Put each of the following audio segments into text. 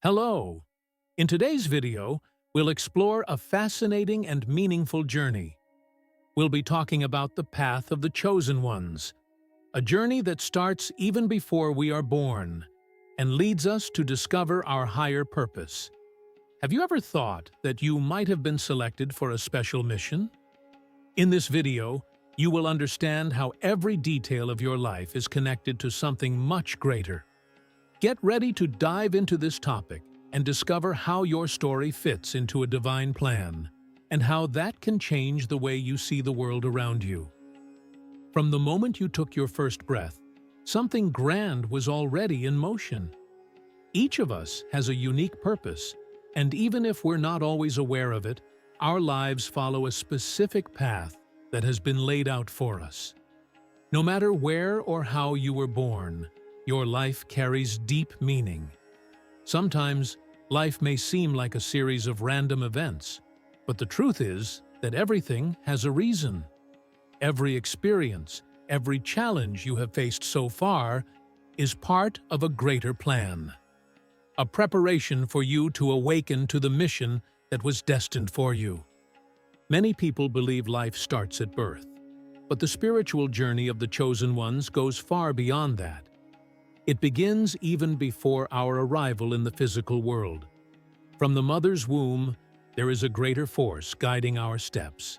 Hello! In today's video, we'll explore a fascinating and meaningful journey. We'll be talking about the path of the chosen ones, a journey that starts even before we are born and leads us to discover our higher purpose. Have you ever thought that you might have been selected for a special mission? In this video, you will understand how every detail of your life is connected to something much greater. Get ready to dive into this topic and discover how your story fits into a divine plan and how that can change the way you see the world around you. From the moment you took your first breath, something grand was already in motion. Each of us has a unique purpose, and even if we're not always aware of it, our lives follow a specific path that has been laid out for us. No matter where or how you were born, your life carries deep meaning. Sometimes, life may seem like a series of random events, but the truth is that everything has a reason. Every experience, every challenge you have faced so far is part of a greater plan. A preparation for you to awaken to the mission that was destined for you. Many people believe life starts at birth, but the spiritual journey of the chosen ones goes far beyond that. It begins even before our arrival in the physical world. From the mother's womb, there is a greater force guiding our steps.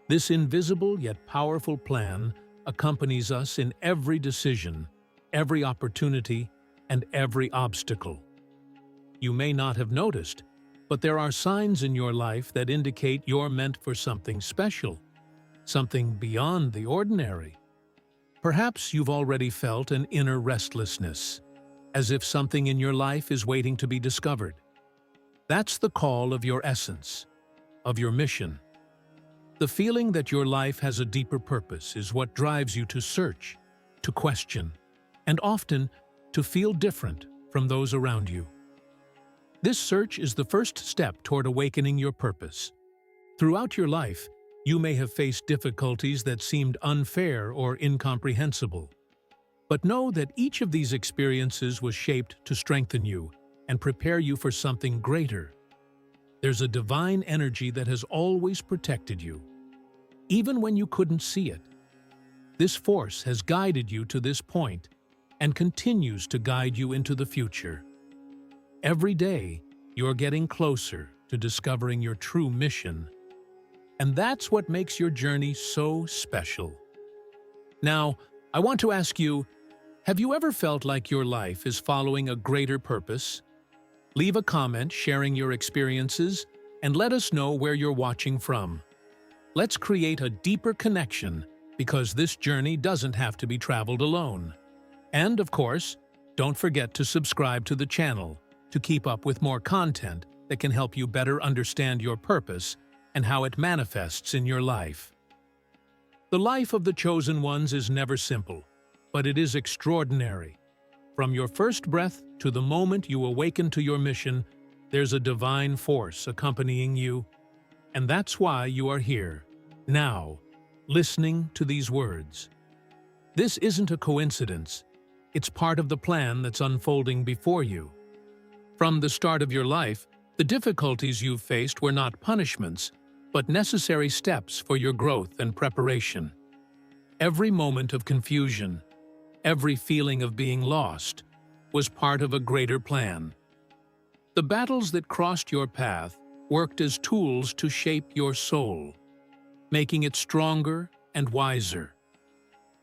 This invisible yet powerful plan accompanies us in every decision, every opportunity, and every obstacle. You may not have noticed, but there are signs in your life that indicate you're meant for something special, something beyond the ordinary. Perhaps you've already felt an inner restlessness, as if something in your life is waiting to be discovered. That's the call of your essence, of your mission. The feeling that your life has a deeper purpose is what drives you to search, to question, and often to feel different from those around you. This search is the first step toward awakening your purpose. Throughout your life, you may have faced difficulties that seemed unfair or incomprehensible. But know that each of these experiences was shaped to strengthen you and prepare you for something greater. There's a divine energy that has always protected you, even when you couldn't see it. This force has guided you to this point and continues to guide you into the future. Every day, you're getting closer to discovering your true mission. And that's what makes your journey so special. Now, I want to ask you, have you ever felt like your life is following a greater purpose? Leave a comment sharing your experiences and let us know where you're watching from. Let's create a deeper connection because this journey doesn't have to be traveled alone. And of course, don't forget to subscribe to the channel to keep up with more content that can help you better understand your purpose and how it manifests in your life. The life of the chosen ones is never simple, but it is extraordinary. From your first breath to the moment you awaken to your mission, there's a divine force accompanying you, and that's why you are here, now, listening to these words. This isn't a coincidence. It's part of the plan that's unfolding before you. From the start of your life, the difficulties you've faced were not punishments, but necessary steps for your growth and preparation. Every moment of confusion, every feeling of being lost, was part of a greater plan. The battles that crossed your path worked as tools to shape your soul, making it stronger and wiser.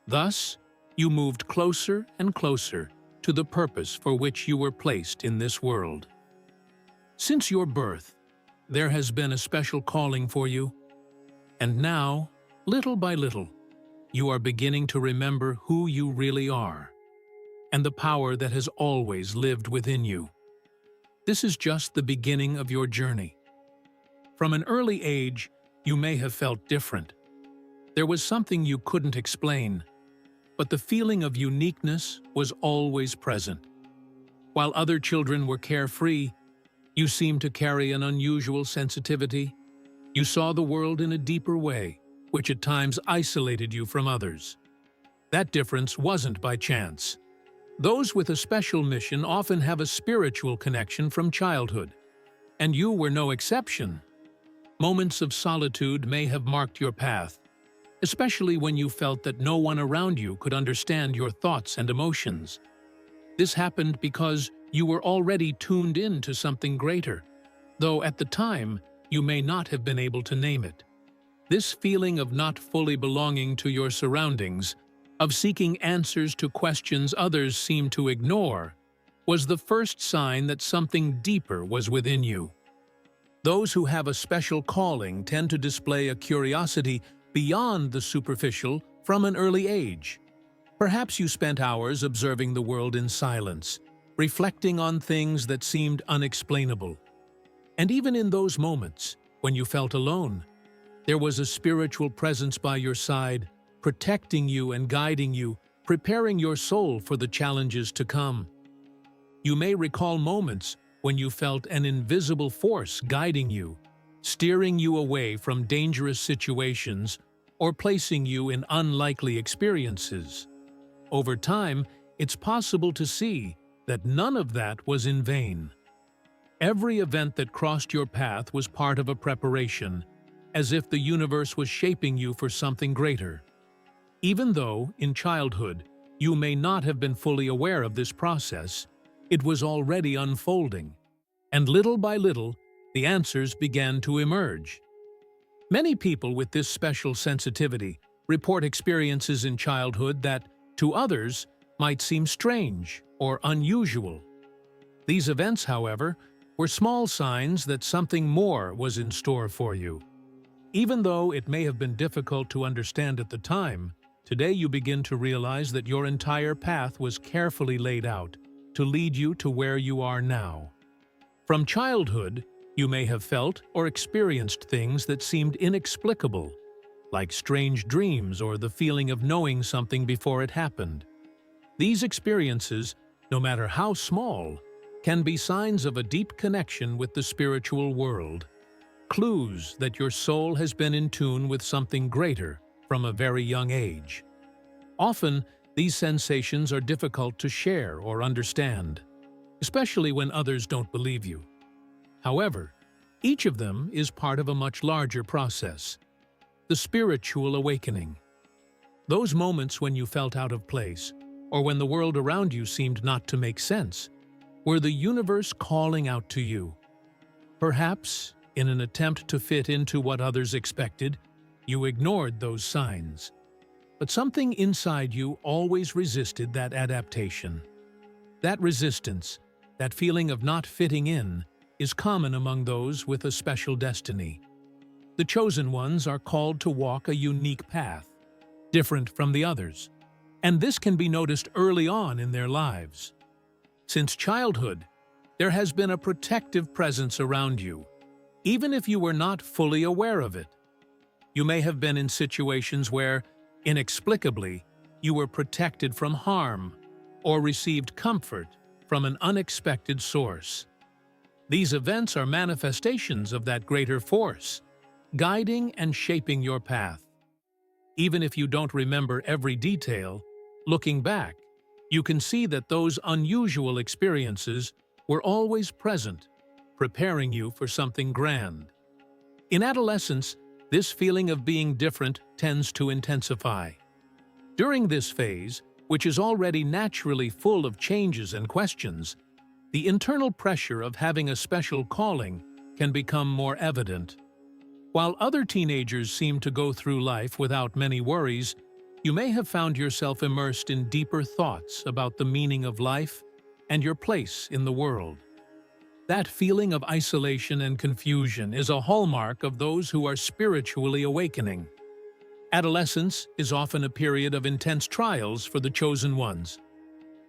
Thus, you moved closer and closer to the purpose for which you were placed in this world. Since your birth, there has been a special calling for you, and now, little by little, you are beginning to remember who you really are and the power that has always lived within you. This is just the beginning of your journey. From an early age, you may have felt different. There was something you couldn't explain, but the feeling of uniqueness was always present. While other children were carefree, you seemed to carry an unusual sensitivity. You saw the world in a deeper way, which at times isolated you from others. That difference wasn't by chance. Those with a special mission often have a spiritual connection from childhood, and you were no exception. Moments of solitude may have marked your path, especially when you felt that no one around you could understand your thoughts and emotions. This happened because you were already tuned in to something greater, though at the time you may not have been able to name it. This feeling of not fully belonging to your surroundings, of seeking answers to questions others seem to ignore, was the first sign that something deeper was within you. Those who have a special calling tend to display a curiosity beyond the superficial from an early age. Perhaps you spent hours observing the world in silence, reflecting on things that seemed unexplainable. And even in those moments, when you felt alone, there was a spiritual presence by your side, protecting you and guiding you, preparing your soul for the challenges to come. You may recall moments when you felt an invisible force guiding you, steering you away from dangerous situations or placing you in unlikely experiences. Over time, it's possible to see that none of that was in vain. Every event that crossed your path was part of a preparation, as if the universe was shaping you for something greater. Even though, in childhood, you may not have been fully aware of this process, it was already unfolding, and little by little, the answers began to emerge. Many people with this special sensitivity report experiences in childhood that, to others, might seem strange or unusual. These events, however, were small signs that something more was in store for you. Even though it may have been difficult to understand at the time, today you begin to realize that your entire path was carefully laid out to lead you to where you are now. From childhood, you may have felt or experienced things that seemed inexplicable, like strange dreams or the feeling of knowing something before it happened. These experiences, no matter how small, can be signs of a deep connection with the spiritual world, clues that your soul has been in tune with something greater from a very young age. Often, these sensations are difficult to share or understand, especially when others don't believe you. However, each of them is part of a much larger process, the spiritual awakening. Those moments when you felt out of place, or when the world around you seemed not to make sense, were the universe calling out to you. Perhaps, in an attempt to fit into what others expected, you ignored those signs. But something inside you always resisted that adaptation. That resistance, that feeling of not fitting in, is common among those with a special destiny. The chosen ones are called to walk a unique path, different from the others, and this can be noticed early on in their lives. Since childhood, there has been a protective presence around you, even if you were not fully aware of it. You may have been in situations where, inexplicably, you were protected from harm or received comfort from an unexpected source. These events are manifestations of that greater force, guiding and shaping your path. Even if you don't remember every detail, looking back, you can see that those unusual experiences were always present, preparing you for something grand. In adolescence, this feeling of being different tends to intensify. During this phase, which is already naturally full of changes and questions, the internal pressure of having a special calling can become more evident. While other teenagers seem to go through life without many worries, you may have found yourself immersed in deeper thoughts about the meaning of life and your place in the world. That feeling of isolation and confusion is a hallmark of those who are spiritually awakening. Adolescence is often a period of intense trials for the chosen ones.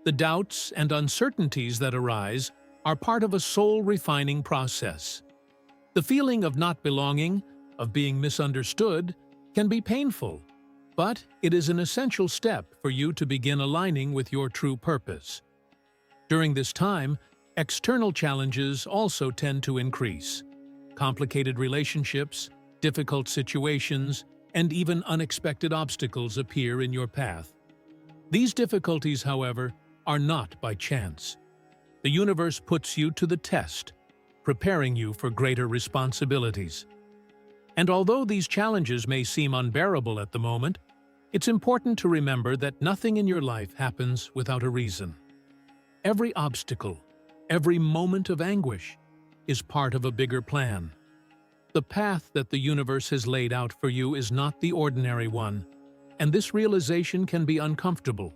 The doubts and uncertainties that arise are part of a soul-refining process. The feeling of not belonging, of being misunderstood, can be painful, but it is an essential step for you to begin aligning with your true purpose. During this time, external challenges also tend to increase. Complicated relationships, difficult situations, and even unexpected obstacles appear in your path. These difficulties, however, are not by chance. The universe puts you to the test, preparing you for greater responsibilities. And although these challenges may seem unbearable at the moment, it's important to remember that nothing in your life happens without a reason. Every obstacle, every moment of anguish, is part of a bigger plan. The path that the universe has laid out for you is not the ordinary one, and this realization can be uncomfortable,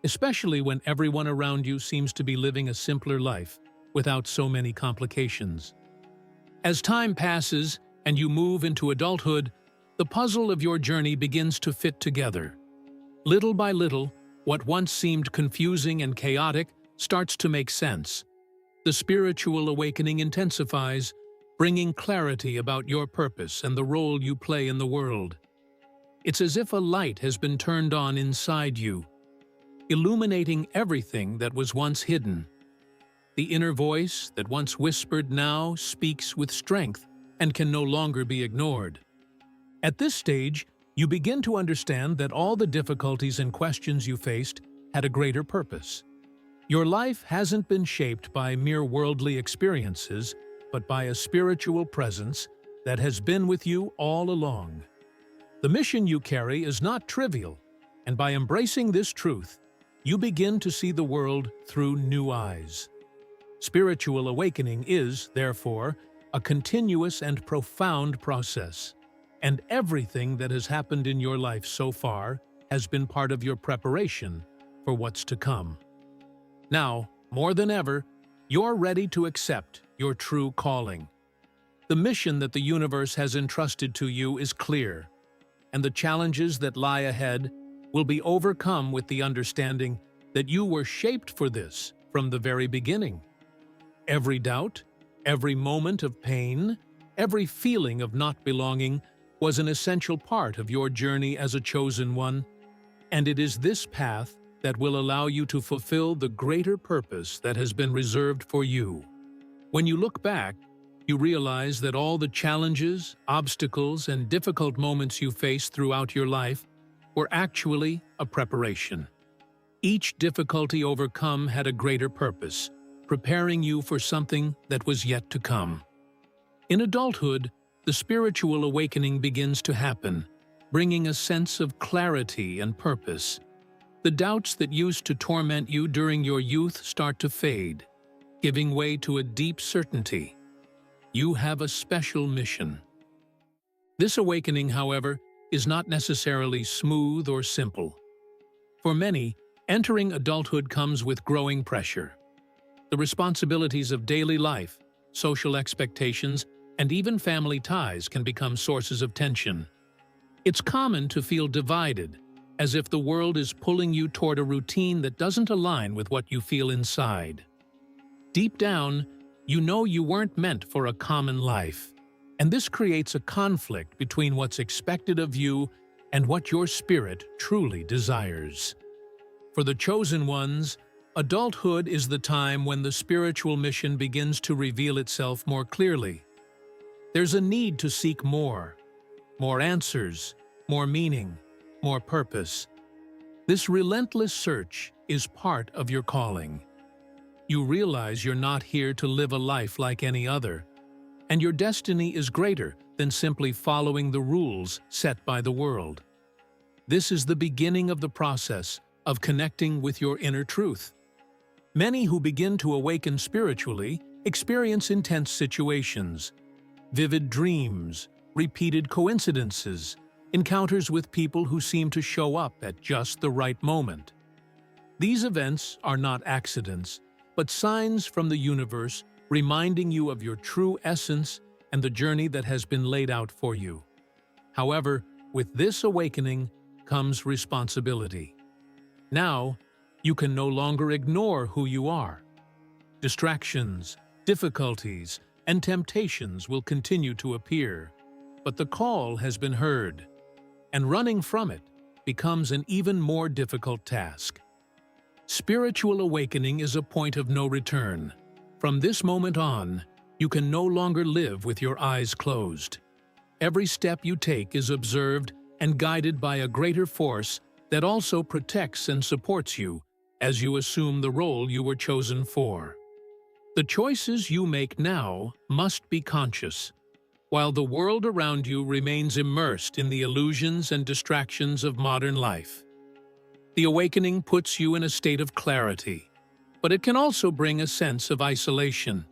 especially when everyone around you seems to be living a simpler life without so many complications. As time passes and you move into adulthood, the puzzle of your journey begins to fit together. Little by little, what once seemed confusing and chaotic starts to make sense. The spiritual awakening intensifies, bringing clarity about your purpose and the role you play in the world. It's as if a light has been turned on inside you, illuminating everything that was once hidden. The inner voice that once whispered now speaks with strength and can no longer be ignored. At this stage, you begin to understand that all the difficulties and questions you faced had a greater purpose. Your life hasn't been shaped by mere worldly experiences, but by a spiritual presence that has been with you all along. The mission you carry is not trivial, and by embracing this truth, you begin to see the world through new eyes. Spiritual awakening is, therefore, a continuous and profound process, and everything that has happened in your life so far has been part of your preparation for what's to come. Now, more than ever, you're ready to accept your true calling. The mission that the universe has entrusted to you is clear, and the challenges that lie ahead will be overcome with the understanding that you were shaped for this from the very beginning. Every doubt, every moment of pain, every feeling of not belonging was an essential part of your journey as a chosen one, and it is this path that will allow you to fulfill the greater purpose that has been reserved for you. When you look back, you realize that all the challenges, obstacles, and difficult moments you faced throughout your life were actually a preparation. Each difficulty overcome had a greater purpose, preparing you for something that was yet to come. In adulthood, the spiritual awakening begins to happen, bringing a sense of clarity and purpose. The doubts that used to torment you during your youth start to fade, giving way to a deep certainty. You have a special mission. This awakening, however, is not necessarily smooth or simple. For many, entering adulthood comes with growing pressure. The responsibilities of daily life, social expectations, and even family ties can become sources of tension. It's common to feel divided, as if the world is pulling you toward a routine that doesn't align with what you feel inside. Deep down, you know you weren't meant for a common life, and this creates a conflict between what's expected of you and what your spirit truly desires. For the chosen ones, adulthood is the time when the spiritual mission begins to reveal itself more clearly. There's a need to seek more answers, more meaning, more purpose. This relentless search is part of your calling. You realize you're not here to live a life like any other, and your destiny is greater than simply following the rules set by the world. This is the beginning of the process of connecting with your inner truth. Many who begin to awaken spiritually experience intense situations, vivid dreams, repeated coincidences, encounters with people who seem to show up at just the right moment. These events are not accidents, but signs from the universe reminding you of your true essence and the journey that has been laid out for you. However, with this awakening comes responsibility. Now, you can no longer ignore who you are. Distractions, difficulties, and temptations will continue to appear, but the call has been heard, and running from it becomes an even more difficult task. Spiritual awakening is a point of no return. From this moment on, you can no longer live with your eyes closed. Every step you take is observed and guided by a greater force that also protects and supports you, as you assume the role you were chosen for. The choices you make now must be conscious, while the world around you remains immersed in the illusions and distractions of modern life. The awakening puts you in a state of clarity, but it can also bring a sense of isolation.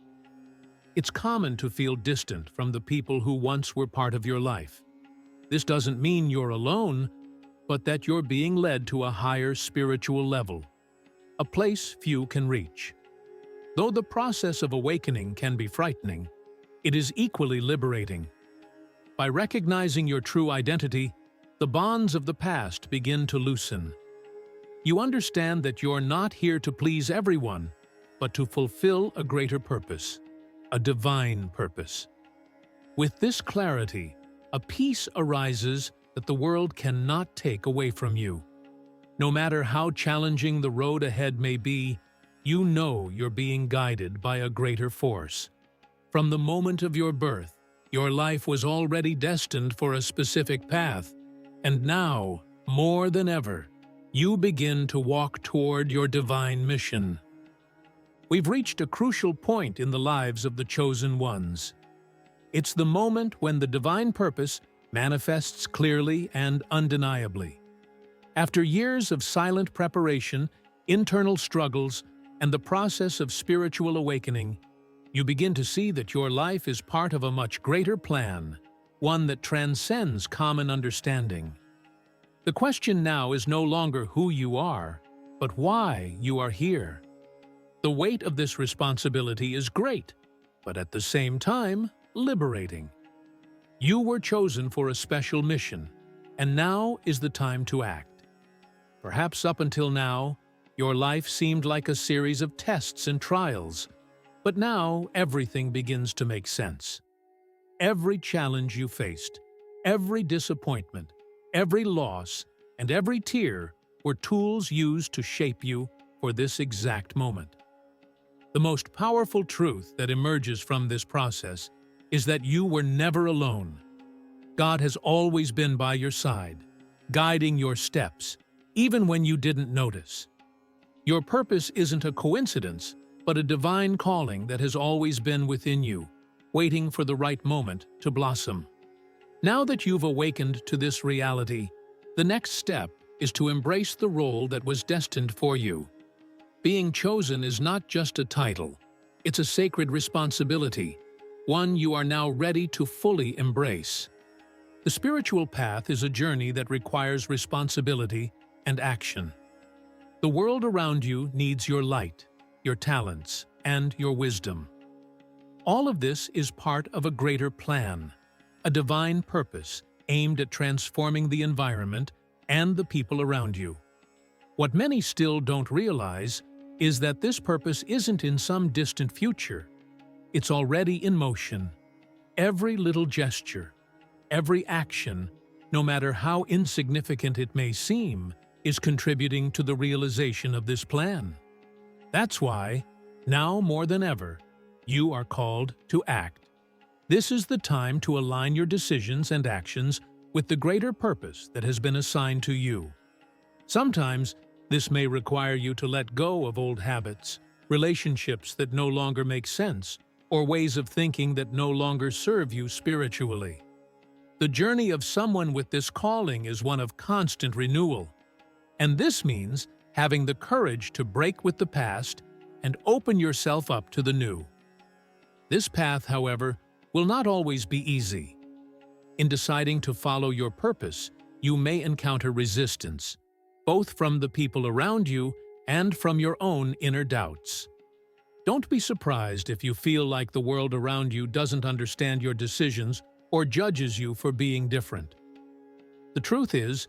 It's common to feel distant from the people who once were part of your life. This doesn't mean you're alone, but that you're being led to a higher spiritual level, a place few can reach. Though the process of awakening can be frightening, it is equally liberating. By recognizing your true identity, the bonds of the past begin to loosen. You understand that you're not here to please everyone, but to fulfill a greater purpose, a divine purpose. With this clarity, a peace arises that the world cannot take away from you. No matter how challenging the road ahead may be, you know you're being guided by a greater force. From the moment of your birth, your life was already destined for a specific path, and now, more than ever, you begin to walk toward your divine mission. We've reached a crucial point in the lives of the chosen ones. It's the moment when the divine purpose manifests clearly and undeniably. After years of silent preparation, internal struggles, and the process of spiritual awakening, you begin to see that your life is part of a much greater plan, one that transcends common understanding. The question now is no longer who you are, but why you are here. The weight of this responsibility is great, but at the same time, liberating. You were chosen for a special mission, and now is the time to act. Perhaps up until now, your life seemed like a series of tests and trials, but now everything begins to make sense. Every challenge you faced, every disappointment, every loss, and every tear were tools used to shape you for this exact moment. The most powerful truth that emerges from this process is that you were never alone. God has always been by your side, guiding your steps, even when you didn't notice. Your purpose isn't a coincidence, but a divine calling that has always been within you, waiting for the right moment to blossom. Now that you've awakened to this reality, the next step is to embrace the role that was destined for you. Being chosen is not just a title, it's a sacred responsibility, one you are now ready to fully embrace. The spiritual path is a journey that requires responsibility and action. The world around you needs your light, your talents, and your wisdom. All of this is part of a greater plan, a divine purpose aimed at transforming the environment and the people around you. What many still don't realize is that this purpose isn't in some distant future. It's already in motion. Every little gesture, every action, no matter how insignificant it may seem, is contributing to the realization of this plan. That's why, now more than ever, you are called to act. This is the time to align your decisions and actions with the greater purpose that has been assigned to you. Sometimes, this may require you to let go of old habits, relationships that no longer make sense, or ways of thinking that no longer serve you spiritually. The journey of someone with this calling is one of constant renewal, and this means having the courage to break with the past and open yourself up to the new. This path, however, will not always be easy. In deciding to follow your purpose, you may encounter resistance, both from the people around you and from your own inner doubts. Don't be surprised if you feel like the world around you doesn't understand your decisions or judges you for being different. The truth is,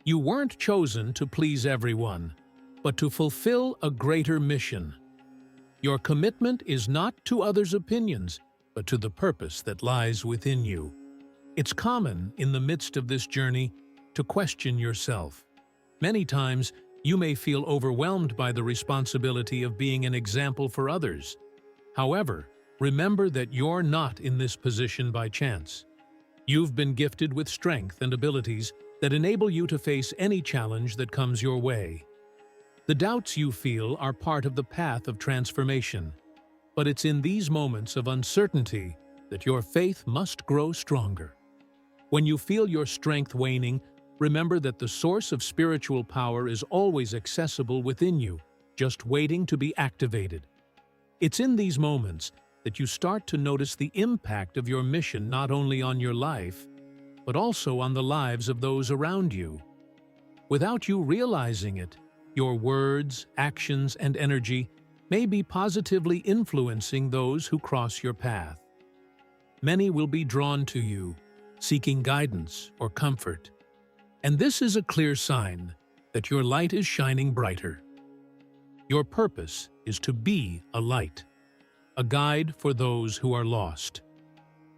you weren't chosen to please everyone, but to fulfill a greater mission. Your commitment is not to others' opinions, but to the purpose that lies within you. It's common, in the midst of this journey, to question yourself. Many times, you may feel overwhelmed by the responsibility of being an example for others. However, remember that you're not in this position by chance. You've been gifted with strength and abilities that enable you to face any challenge that comes your way. The doubts you feel are part of the path of transformation, but it's in these moments of uncertainty that your faith must grow stronger. When you feel your strength waning, remember that the source of spiritual power is always accessible within you, just waiting to be activated. It's in these moments that you start to notice the impact of your mission not only on your life, but also on the lives of those around you. Without you realizing it, your words, actions, and energy may be positively influencing those who cross your path. Many will be drawn to you, seeking guidance or comfort. And this is a clear sign that your light is shining brighter. Your purpose is to be a light, a guide for those who are lost.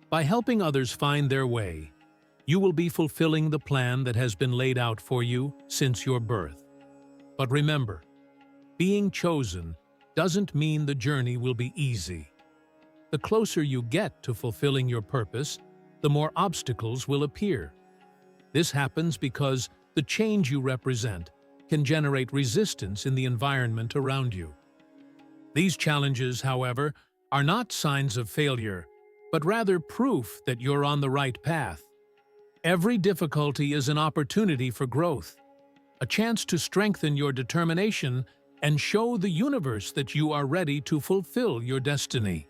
By helping others find their way, you will be fulfilling the plan that has been laid out for you since your birth. But remember, being chosen doesn't mean the journey will be easy. The closer you get to fulfilling your purpose, the more obstacles will appear. This happens because the change you represent can generate resistance in the environment around you. These challenges, however, are not signs of failure, but rather proof that you're on the right path. Every difficulty is an opportunity for growth, a chance to strengthen your determination and show the universe that you are ready to fulfill your destiny.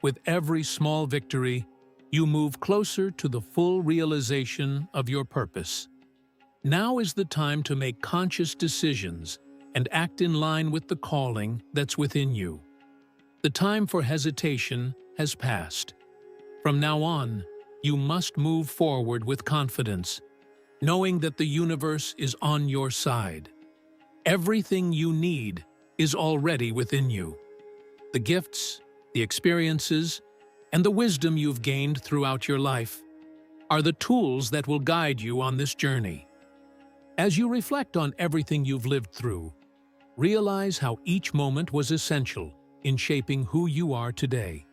With every small victory, you move closer to the full realization of your purpose. Now is the time to make conscious decisions and act in line with the calling that's within you. The time for hesitation has passed. From now on, you must move forward with confidence, knowing that the universe is on your side. Everything you need is already within you. The gifts, the experiences, and the wisdom you've gained throughout your life are the tools that will guide you on this journey. As you reflect on everything you've lived through, realize how each moment was essential in shaping who you are today.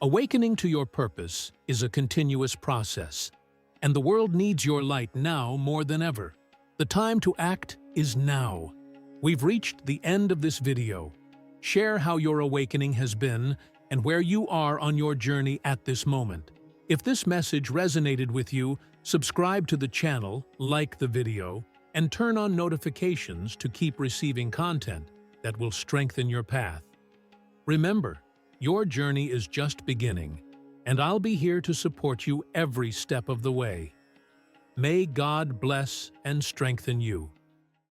Awakening to your purpose is a continuous process, and the world needs your light now more than ever. The time to act is now. We've reached the end of this video. Share how your awakening has been and where you are on your journey at this moment. If this message resonated with you, subscribe to the channel, like the video, and turn on notifications to keep receiving content that will strengthen your path. Remember, your journey is just beginning, and I'll be here to support you every step of the way. May God bless and strengthen you.